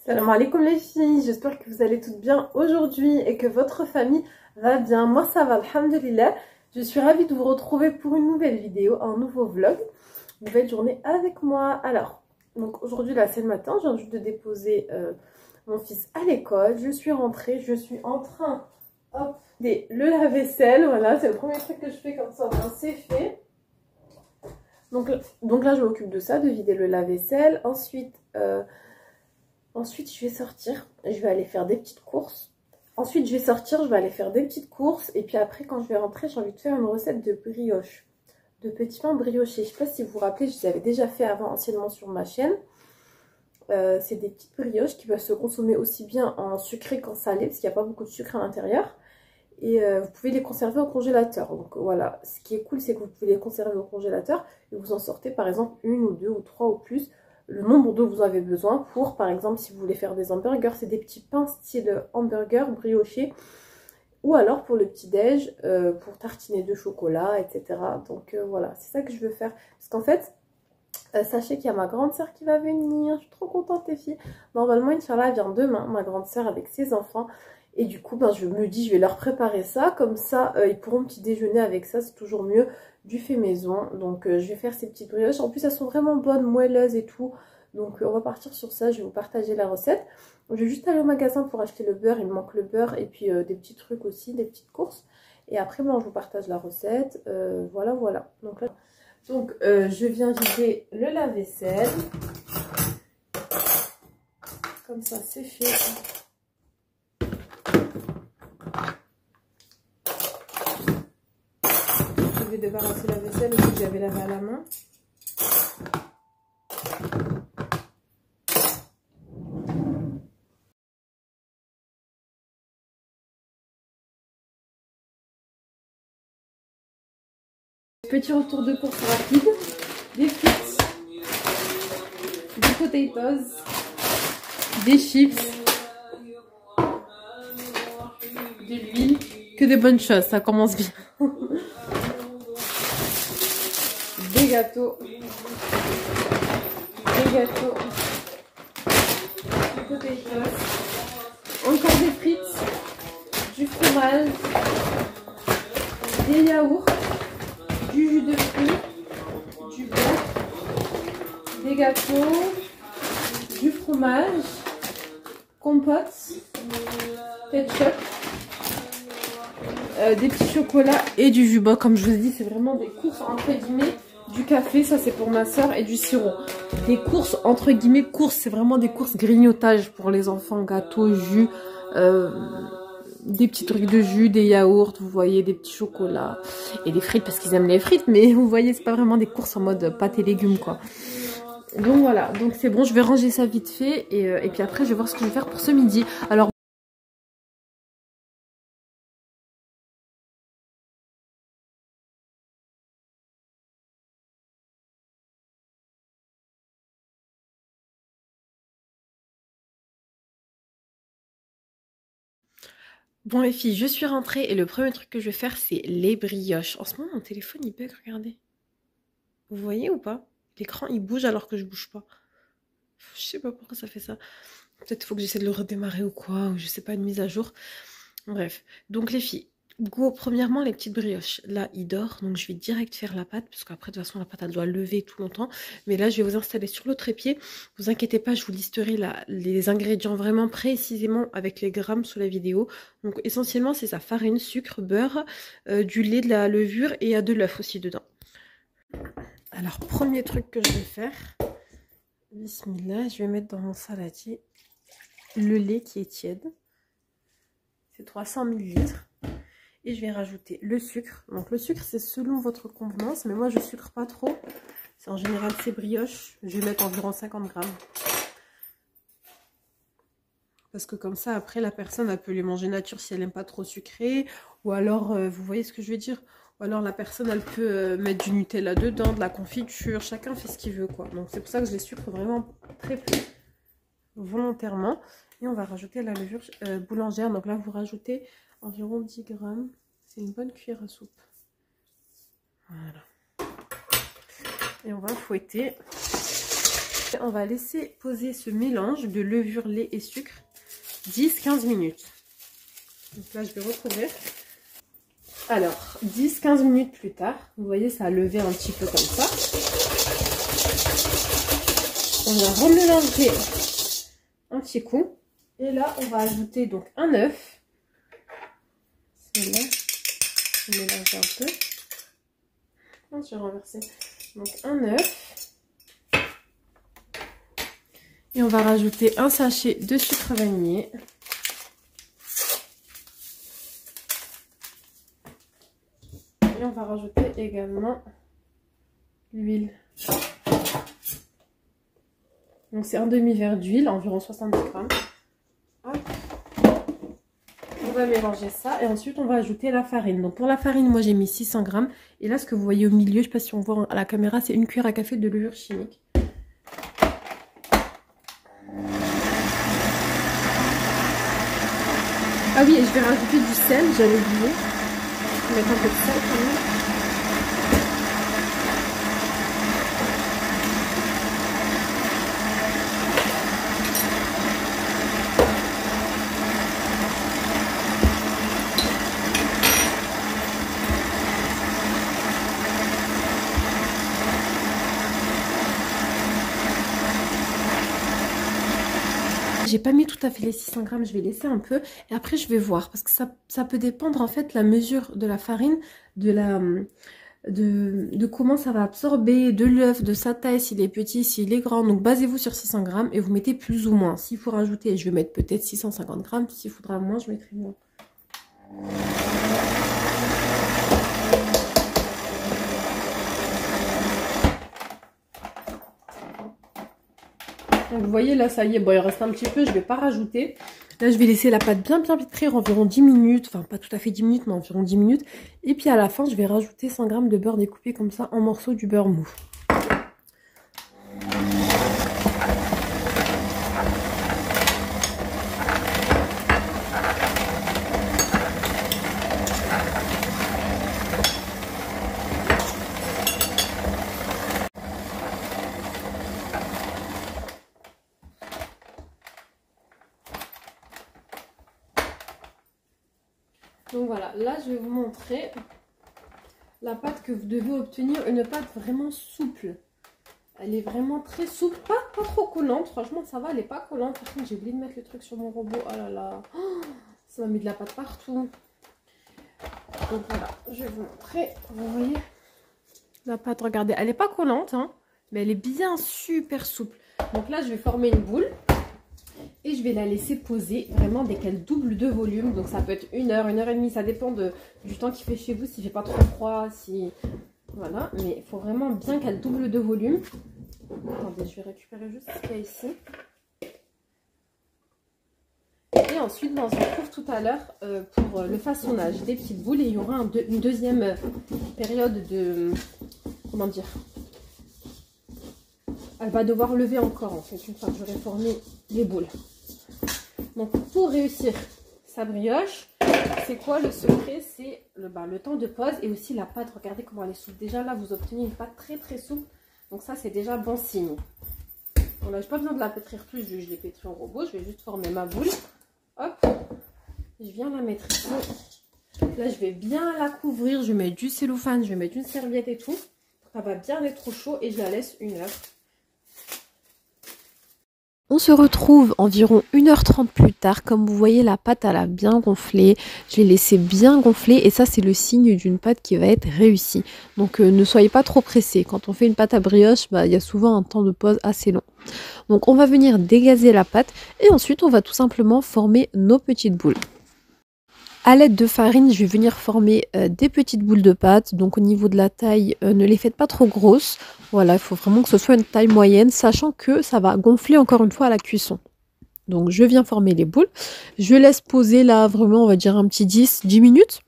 Salam alaikum les filles, j'espère que vous allez toutes bien aujourd'hui et que votre famille va bien. Moi ça va, alhamdulillah. Je suis ravie de vous retrouver pour une nouvelle vidéo, un nouveau vlog. Nouvelle journée avec moi. Alors, donc aujourd'hui là c'est le matin, je viens juste de déposer mon fils à l'école. Je suis rentrée, je suis en train de le lave-vaisselle. Voilà, c'est le premier truc que je fais comme ça, c'est fait. Donc là je m'occupe de ça, de vider le lave-vaisselle. Ensuite, je vais sortir, je vais aller faire des petites courses. Ensuite, je vais sortir, je vais aller faire des petites courses. Et puis après, quand je vais rentrer, j'ai envie de faire une recette de brioche. De petits pains briochés. Je ne sais pas si vous vous rappelez, je les avais déjà fait avant anciennement sur ma chaîne. C'est des petites brioches qui peuvent se consommer aussi bien en sucré qu'en salé, parce qu'il n'y a pas beaucoup de sucre à l'intérieur. Et vous pouvez les conserver au congélateur. Donc voilà, ce qui est cool, c'est que vous pouvez les conserver au congélateur. Et vous en sortez par exemple une ou deux ou trois ou plus. Le nombre dont vous avez besoin pour, par exemple, si vous voulez faire des hamburgers, c'est des petits pains style hamburger brioché. Ou alors pour le petit-déj, pour tartiner de chocolat, etc. Donc voilà, c'est ça que je veux faire. Parce qu'en fait, sachez qu'il y a ma grande sœur qui va venir. Je suis trop contente les filles. Normalement, Inch'Allah, elle vient demain, ma grande sœur avec ses enfants. Et du coup, je me dis, je vais leur préparer ça. Comme ça, ils pourront petit déjeuner avec ça. C'est toujours mieux, du fait maison. Donc, je vais faire ces petites brioches. En plus, elles sont vraiment bonnes, moelleuses et tout. Donc, on va partir sur ça. Je vais vous partager la recette. Je vais juste aller au magasin pour acheter le beurre. Il me manque le beurre et puis des petits trucs aussi, des petites courses. Et après, je vous partage la recette. Voilà. Donc, je viens vider le lave-vaisselle. Comme ça, c'est fait. Je vais débarrasser la vaisselle aussi que j'avais lavé à la main. Petit retour de course rapide. Des frites, des potatoes, des chips, de l'huile. Que des bonnes choses, ça commence bien. Des gâteaux, des potatoes, encore des frites, du fromage, des yaourts, du jus de fruits, du beurre, des gâteaux, du fromage, compote, ketchup, des petits chocolats et du jus. Comme je vous ai dit, c'est vraiment des courses entre guillemets. Du café, ça c'est pour ma soeur, et du sirop. Des courses entre guillemets, courses, c'est vraiment des courses grignotage pour les enfants, gâteaux, jus, des petits trucs de jus, des yaourts, vous voyez, des petits chocolats et des frites parce qu'ils aiment les frites, mais vous voyez, c'est pas vraiment des courses en mode pâtes et légumes quoi. Donc voilà, donc c'est bon, je vais ranger ça vite fait et puis après je vais voir ce que je vais faire pour ce midi. Alors bon les filles, je suis rentrée et le premier truc que je vais faire c'est les brioches. En ce moment mon téléphone il bug, regardez. Vous voyez ou pas? L'écran il bouge alors que je bouge pas. Je sais pas pourquoi ça fait ça. Peut-être qu'il faut que j'essaie de le redémarrer ou quoi, ou je sais pas, une mise à jour. Bref, donc les filles, go, premièrement les petites brioches. Là il dort, donc je vais direct faire la pâte, parce qu'après de toute façon la pâte elle doit lever tout longtemps. Mais là je vais vous installer sur le trépied. Vous inquiétez pas, je vous listerai les ingrédients vraiment précisément avec les grammes sous la vidéo. Donc essentiellement c'est ça, farine, sucre, beurre, du lait, de la levure et il y a de l'œuf aussi dedans. Alors premier truc que je vais faire, bismillah, je vais mettre dans mon saladier le lait qui est tiède. C'est 300 ml. Et je vais rajouter le sucre. Donc le sucre c'est selon votre convenance, mais moi je sucre pas trop. C'est en général ces brioches. Je vais mettre environ 50 grammes. Parce que comme ça après la personne elle peut les manger nature si elle n'aime pas trop sucré. Ou alors, vous voyez ce que je veux dire? Ou alors la personne elle peut mettre du Nutella dedans, de la confiture. Chacun fait ce qu'il veut quoi. Donc c'est pour ça que je les sucre vraiment très peu. Volontairement. Et on va rajouter la levure boulangère. Donc là vous rajoutez environ 10 grammes. C'est une bonne cuillère à soupe. Voilà. Et on va fouetter. On va laisser poser ce mélange de levure, lait et sucre 10-15 minutes. Donc là, je vais recouvrir. Alors, 10-15 minutes plus tard, vous voyez, ça a levé un petit peu comme ça. On va remélanger un petit coup. Et là, on va ajouter donc un œuf. Celui-là, je mélange un peu. Oh, je vais renverser. Donc un œuf. Et on va rajouter un sachet de sucre vanillé. Et on va rajouter également l'huile. Donc c'est un demi-verre d'huile, environ 70 grammes. Hop. On va mélanger ça et ensuite on va ajouter la farine. Donc pour la farine, moi j'ai mis 600 grammes. Et là, ce que vous voyez au milieu, je ne sais pas si on voit à la caméra, c'est une cuillère à café de levure chimique. Ah oui, et je vais rajouter du sel, j'avais oublié. Je vais mettre un peu de sel quand même. J'ai pas mis tout à fait les 600 grammes, je vais laisser un peu et après je vais voir parce que ça peut dépendre en fait la mesure de la farine, de comment ça va absorber, de l'œuf, de sa taille, s'il est petit, s'il est grand. Donc basez-vous sur 600 grammes et vous mettez plus ou moins. S'il faut rajouter, je vais mettre peut-être 650 grammes. S'il faudra moins, je mettrai moins. Donc vous voyez là, ça y est, bon il reste un petit peu, je vais pas rajouter. Là je vais laisser la pâte bien frire environ 10 minutes, enfin pas tout à fait 10 minutes mais environ 10 minutes. Et puis à la fin je vais rajouter 100 g de beurre découpé comme ça en morceaux, du beurre mou. Donc voilà, là je vais vous montrer la pâte que vous devez obtenir, une pâte vraiment souple. Elle est vraiment très souple, pas trop collante, franchement ça va, elle n'est pas collante. Par contre j'ai oublié de mettre le truc sur mon robot, oh là là, oh, ça m'a mis de la pâte partout. Donc voilà, je vais vous montrer, vous voyez la pâte, regardez, elle n'est pas collante, hein, mais elle est bien super souple. Donc là je vais former une boule. Et je vais la laisser poser vraiment dès qu'elle double de volume. Donc ça peut être 1 heure, 1 heure et demie. Ça dépend du temps qu'il fait chez vous. S'il ne fait pas trop froid. Si... Voilà. Mais il faut vraiment bien qu'elle double de volume. Attendez, je vais récupérer juste ce qu'il y a ici. Et ensuite, on se retrouve tout à l'heure pour le façonnage des petites boules. Et il y aura une deuxième période de... Comment dire ? Elle va devoir lever encore en fait une fois que j'aurai formé les boules. Donc pour réussir sa brioche, c'est quoi le secret? C'est le temps de pause et aussi la pâte. Regardez comment elle est souple. Déjà là vous obtenez une pâte très souple. Donc ça c'est déjà bon signe. Bon là j'ai pas besoin de la pétrir plus, je l'ai pétri au robot. Je vais juste former ma boule. Hop, je viens la mettre ici. Là je vais bien la couvrir. Je vais mettre du cellophane, je vais mettre une serviette et tout. Ça va bien être au chaud et je la laisse 1 heure. On se retrouve environ 1h30 plus tard. Comme vous voyez, la pâte elle a bien gonflé. Je l'ai laissé bien gonfler et ça c'est le signe d'une pâte qui va être réussie. Donc ne soyez pas trop pressés. Quand on fait une pâte à brioche, il y a souvent un temps de pause assez long. Donc on va venir dégazer la pâte et ensuite on va tout simplement former nos petites boules. À l'aide de farine, je vais venir former des petites boules de pâte. Donc au niveau de la taille, ne les faites pas trop grosses. Voilà, il faut vraiment que ce soit une taille moyenne, sachant que ça va gonfler encore une fois à la cuisson. Donc je viens former les boules. Je laisse poser là vraiment, on va dire un petit 10 minutes.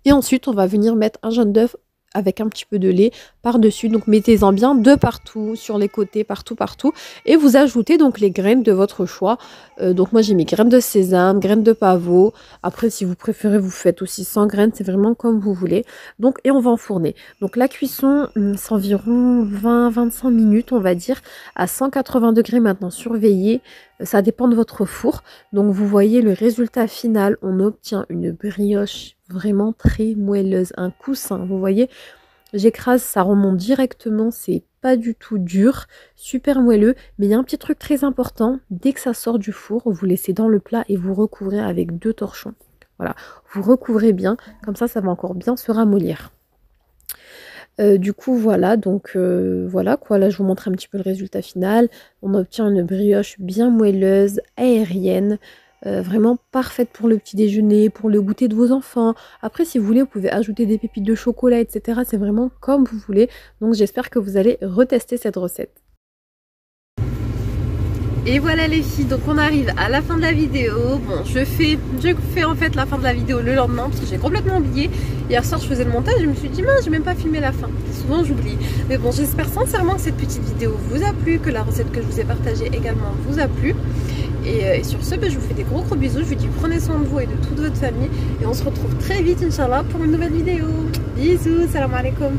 Et ensuite, on va venir mettre un jaune d'œuf avec un petit peu de lait par-dessus. Donc mettez-en bien de partout, sur les côtés, partout, partout. Et vous ajoutez donc les graines de votre choix. Donc moi j'ai mis graines de sésame, graines de pavot. Après si vous préférez vous faites aussi sans graines, c'est vraiment comme vous voulez. Donc et on va enfourner. Donc la cuisson c'est environ 20-25 minutes on va dire à 180 degrés maintenant surveillé. Ça dépend de votre four. Donc vous voyez le résultat final, on obtient une brioche vraiment très moelleuse, un coussin. Vous voyez, j'écrase, ça remonte directement, c'est pas du tout dur, super moelleux. Mais il y a un petit truc très important, dès que ça sort du four, vous laissez dans le plat et vous recouvrez avec 2 torchons. Voilà, vous recouvrez bien, comme ça va encore bien se ramollir. Du coup voilà, donc voilà quoi, là je vous montre un petit peu le résultat final. On obtient une brioche bien moelleuse, aérienne, vraiment parfaite pour le petit déjeuner, pour le goûter de vos enfants. Après si vous voulez, vous pouvez ajouter des pépites de chocolat, etc. C'est vraiment comme vous voulez. Donc j'espère que vous allez retester cette recette. Et voilà les filles, donc on arrive à la fin de la vidéo. Bon, je fais en fait la fin de la vidéo le lendemain parce que j'ai complètement oublié. Hier soir je faisais le montage, je me suis dit mince, j'ai même pas filmé la fin. Souvent j'oublie. Mais bon, j'espère sincèrement que cette petite vidéo vous a plu, que la recette que je vous ai partagée également vous a plu. Et sur ce, je vous fais des gros bisous. Je vous dis prenez soin de vous et de toute votre famille. Et on se retrouve très vite, Inch'Allah, pour une nouvelle vidéo. Bisous, salam alaikum.